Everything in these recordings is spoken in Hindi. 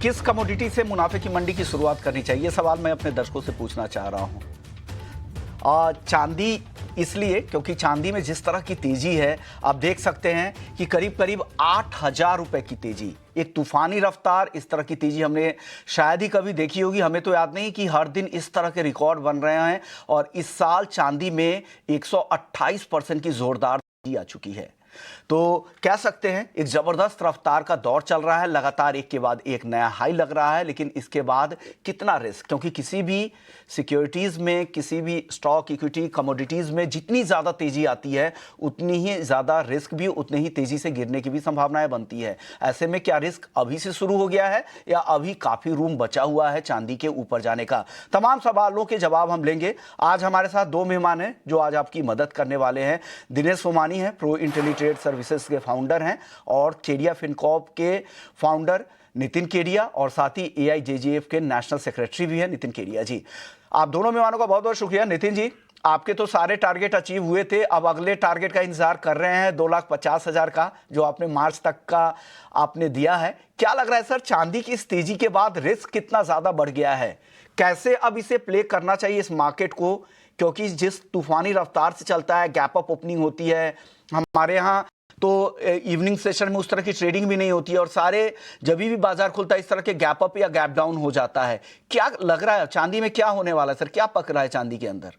किस कमोडिटी से मुनाफे की मंडी की शुरुआत करनी चाहिए, सवाल मैं अपने दर्शकों से पूछना चाह रहा हूं। चांदी इसलिए क्योंकि चांदी में जिस तरह की तेजी है, आप देख सकते हैं कि करीब करीब 8,000 रुपए की तेजी, एक तूफानी रफ्तार। इस तरह की तेजी हमने शायद ही कभी देखी होगी। हमें तो याद नहीं कि हर दिन इस तरह के रिकॉर्ड बन रहे हैं, और इस साल चांदी में 128% की जोरदार तेजी आ चुकी है। तो कह सकते हैं एक जबरदस्त रफ्तार का दौर चल रहा है, लगातार एक के बाद एक नया हाई लग रहा है। लेकिन इसके बाद कितना रिस्क, क्योंकि किसी भी सिक्योरिटीज में, किसी भी स्टॉक, इक्विटी, कमोडिटीज में जितनी ज्यादा तेजी आती है उतनी ही ज्यादा रिस्क भी, उतनी ही तेजी से गिरने की भी संभावनाएं बनती है। ऐसे में क्या रिस्क अभी से शुरू हो गया है या अभी काफी रूम बचा हुआ है चांदी के ऊपर जाने का? तमाम सवालों के जवाब हम लेंगे। आज हमारे साथ दो मेहमान हैं जो आज आपकी मदद करने वाले हैं। दिनेश सोमानी है, प्रो इंटेली ट्रेड सर्विसेज के फाउंडर हैं, और केडिया फिनकॉर्प के फाउंडर नितिन केडिया, और साथ ही AIJGF के नेशनल सेक्रेटरी भी हैं नितिन केडिया जी। आप दोनों मेहमानों का बहुत बहुत शुक्रिया। नितिन जी, आपके तो सारे टारगेट अचीव हुए थे, अब अगले टारगेट का इंतजार कर रहे हैं 2,50,000 का, जो आपने मार्च तक का आपने दिया है। क्या लग रहा है सर, चांदी की इस तेजी के बाद रिस्क कितना ज्यादा बढ़ गया है? कैसे अब इसे प्ले करना चाहिए इस मार्केट को? क्योंकि जिस तूफानी रफ्तार से चलता है, गैप अप ओपनिंग होती है हमारे यहाँ, तो इवनिंग सेशन में उस तरह की ट्रेडिंग भी नहीं होती है, और सारे जब भी बाजार खुलता है इस तरह के गैप अप या गैप डाउन हो जाता है। क्या लग रहा है चांदी में क्या होने वाला है सर, क्या पक रहा है चांदी के अंदर?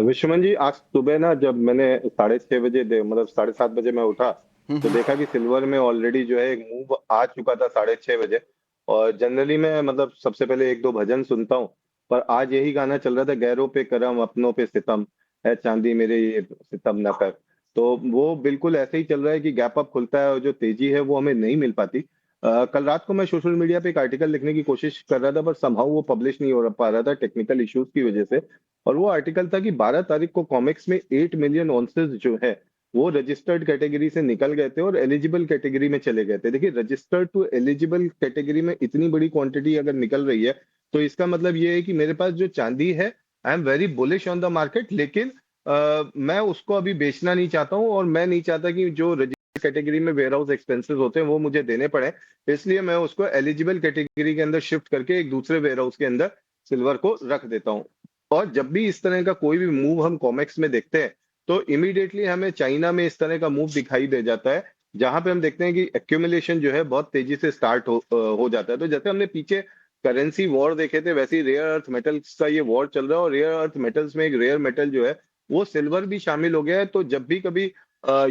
विश्वमन जी, आज सुबह ना जब मैंने 6:30 बजे मतलब 7:30 बजे मैं उठा, तो देखा कि सिल्वर में ऑलरेडी जो है एक मूव आ चुका था 6:30 बजे। और जनरली मैं मतलब सबसे पहले एक दो भजन सुनता हूँ, पर आज यही गाना चल रहा था, गैरों पे करम अपनों पे सितम, है चांदी मेरे ये सितम न कर। तो वो बिल्कुल ऐसे ही चल रहा है कि गैप अप खुलता है और जो तेजी है वो हमें नहीं मिल पाती। कल रात को मैं सोशल मीडिया पे एक आर्टिकल लिखने की कोशिश कर रहा था, पर समहाउ वो पब्लिश नहीं हो पा रहा था टेक्निकल इश्यूज की वजह से। और वो आर्टिकल था कि 12 तारीख को कॉमेक्स में 8 मिलियन ऑन्सेस जो है वो रजिस्टर्ड कैटेगरी से निकल गए थे और एलिजिबल कैटेगरी में चले गए थे। देखिए, रजिस्टर्ड टू एलिजिबल कैटेगरी में इतनी बड़ी क्वांटिटी अगर निकल रही है, तो इसका मतलब ये है कि मेरे पास जो चांदी है, I am very bullish on the market. लेकिन मैं उसको अभी बेचना नहीं चाहता हूँ, और मैं नहीं चाहता कि जो रजिस्टर्ड कैटेगरी में वेयर हाउस एक्सपेंसेस होते हैं वो मुझे देने पड़े। इसलिए मैं उसको एलिजिबल कैटेगरी के अंदर शिफ्ट करके एक दूसरे वेयर हाउस के अंदर सिल्वर को रख देता हूँ। और जब भी इस तरह का कोई भी मूव हम कॉमेक्स में देखते हैं, तो इमीडिएटली हमें चाइना में इस तरह का मूव दिखाई दे जाता है, जहां पे हम देखते हैं कि एक्यूमुलेशन जो है बहुत तेजी से स्टार्ट हो जाता है। तो जैसे हमने पीछे करेंसी वॉर देखे थे, वैसे ही रेयर अर्थ मेटल्स का ये वॉर चल रहा है, और रेयर अर्थ मेटल्स में एक रेयर मेटल जो है वो सिल्वर भी शामिल हो गया है। तो जब भी कभी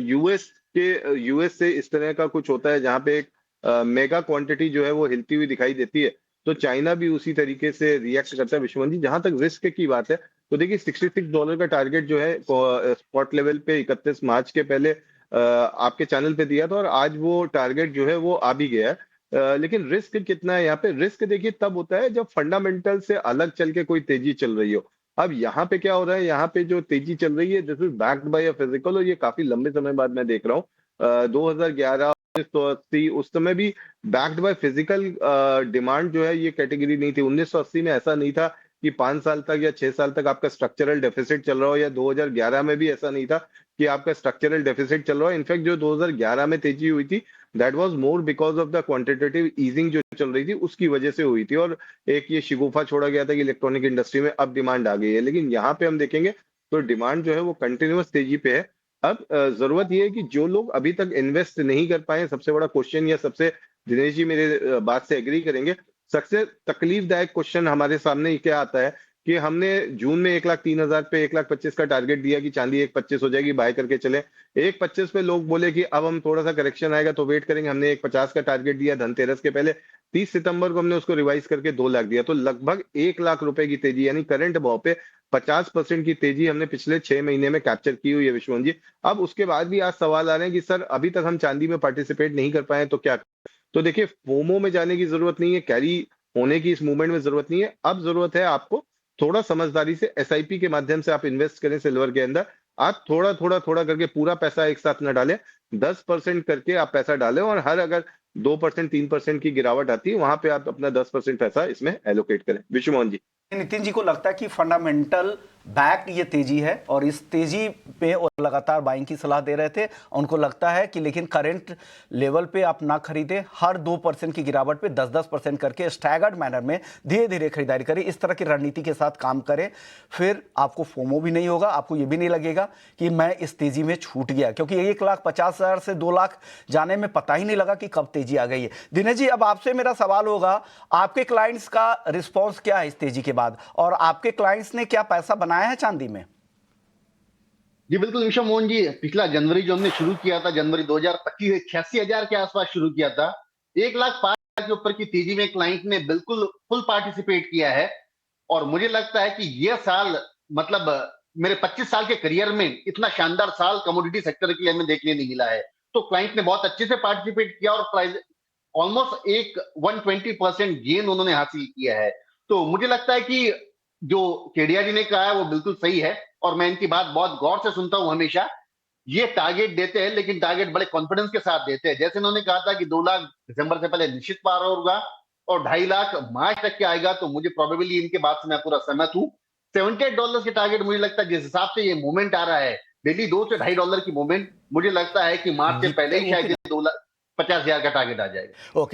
यूएस से इस तरह का कुछ होता है जहां पे एक मेगा क्वांटिटी जो है वो हिलती हुई दिखाई देती है, तो चाइना भी उसी तरीके से रिएक्ट करता है। विश्वमन जी, जहां तक रिस्क की बात है, तो देखिए $66 का टारगेट जो है स्पॉट लेवल पे 31 मार्च के पहले आपके चैनल पे दिया था, और आज वो टारगेट जो है वो आ भी गया है। लेकिन रिस्क कितना है यहाँ पे? रिस्क देखिए तब होता है जब फंडामेंटल से अलग चल के कोई तेजी चल रही हो। अब यहाँ पे क्या हो रहा है, यहाँ पे जो तेजी चल रही है this is backed by a physical, और ये काफी लंबे समय बाद मैं देख रहा हूँ। 2011 1980 उस समय भी बैक्ड बाय फिजिकल डिमांड जो है ये कैटेगरी नहीं थी। 1980 में ऐसा नहीं था कि 5 साल तक या 6 साल तक आपका स्ट्रक्चरल डेफिसिट चल रहा हो, या 2011 में भी ऐसा नहीं था कि आपका स्ट्रक्चरल डेफिसिट चल रहा हो। इनफैक्ट जो 2011 में तेजी हुई थी, that was more because of the quantitative easing जो चल रही थी उसकी वजह से हुई थी, और एक ये शिगुफा छोड़ा गया था कि इलेक्ट्रॉनिक इंडस्ट्री में अब डिमांड आ गई है। लेकिन यहाँ पे हम देखेंगे तो डिमांड जो है वो कंटिन्यूअस तेजी पे है। अब जरूरत यह है कि जो लोग अभी तक इन्वेस्ट नहीं कर पाए, सबसे बड़ा क्वेश्चन, या सबसे, दिनेश जी मेरे बात से एग्री करेंगे, सबसे तकलीफदायक क्वेश्चन हमारे सामने क्या आता है कि हमने जून में 1,03,000 पे 1,25,000 का टारगेट दिया कि चांदी 1,25 हो जाएगी, बाय करके चले। 1,25 पे लोग बोले कि अब हम थोड़ा सा करेक्शन आएगा तो वेट करेंगे। हमने 1,50 का टारगेट दिया धनतेरस के पहले, 30 सितंबर को हमने उसको रिवाइज करके 2 लाख दिया। तो लगभग 1 लाख रुपए की तेजी, यानी करंट भाव पे 50% की तेजी हमने पिछले 6 महीने में कैप्चर की हुई है विश्वमन जी। अब उसके बाद भी आज सवाल आ रहे हैं कि सर अभी तक हम चांदी में पार्टिसिपेट नहीं कर पाए तो क्या? तो देखिए, फोमो में जाने की जरूरत नहीं है, कैरी होने की इस मूवमेंट में जरूरत नहीं है। अब जरूरत है आपको थोड़ा समझदारी से एसआईपी के माध्यम से आप इन्वेस्ट करें सिल्वर के अंदर। आप थोड़ा थोड़ा थोड़ा करके पूरा पैसा एक साथ न डालें, 10% करके आप पैसा डालें, और हर अगर 2% 3% की गिरावट आती है वहां पे आप अपना 10% पैसा इसमें एलोकेट करें। विश्वमोहन जी, नितिन जी को लगता है कि फंडामेंटल बैक ये तेजी है और इस तेजी पे वो लगातार बाइंग की सलाह दे रहे थे। उनको लगता है कि लेकिन करंट लेवल पे आप ना खरीदें, हर 2% की गिरावट पे 10-10% करके स्टैगर्ड मैनर में धीरे धीरे खरीदारी करें। इस तरह की रणनीति के साथ काम करें, फिर आपको फोमो भी नहीं होगा, आपको ये भी नहीं लगेगा कि मैं इस तेजी में छूट गया, क्योंकि 1,50,000 से 2 लाख जाने में पता ही नहीं लगा कि कब तेजी आ गई है। दिनेश जी, अब आपसे मेरा सवाल होगा, आपके क्लाइंट्स का रिस्पॉन्स क्या है इस तेजी के बाद, और आपके क्लाइंट्स ने क्या पैसा बनाया है चांदी में? जी बिल्कुल निमिषा मोहन जी, पिछला जनवरी जो हमने शुरू किया था, जनवरी 2025 86,000 के आसपास शुरू किया था। 1,05,000 के ऊपर की तेजी में क्लाइंट ने बिल्कुल फुल पार्टिसिपेट किया है। और मुझे लगता है कि ये साल मतलब मेरे 25 साल के करियर में इतना शानदार साल कमोडिटी सेक्टर के लिए हमें देखने नहीं मिला है। तो क्लाइंट ने बहुत अच्छे से पार्टिसिपेट किया और प्राइस ऑलमोस्ट एक 120% गेन उन्होंने हासिल किया है। तो मुझे लगता है कि जो केडिया जी ने कहा है वो बिल्कुल सही है और मैं इनकी बात बहुत गौर से सुनता हूं हमेशा। ये टारगेट देते हैं लेकिन टारगेट बड़े कॉन्फिडेंस के साथ देते हैं। जैसे इन्होंने कहा था कि 2 लाख दिसंबर से पहले निश्चित पार होगा और 2.5 लाख मार्च तक के आएगा, तो मुझे प्रोबेबली इनके बात से मैं पूरा सहमत हूं। $78 के टारगेट मुझे लगता है जिस हिसाब से ये मूवमेंट आ रहा है, डेली $2 से $2.5 की मूवमेंट, मुझे लगता है कि मार्च से पहले ही शायद ये 2,50,000 का टारगेट आ जाएगा। ओके।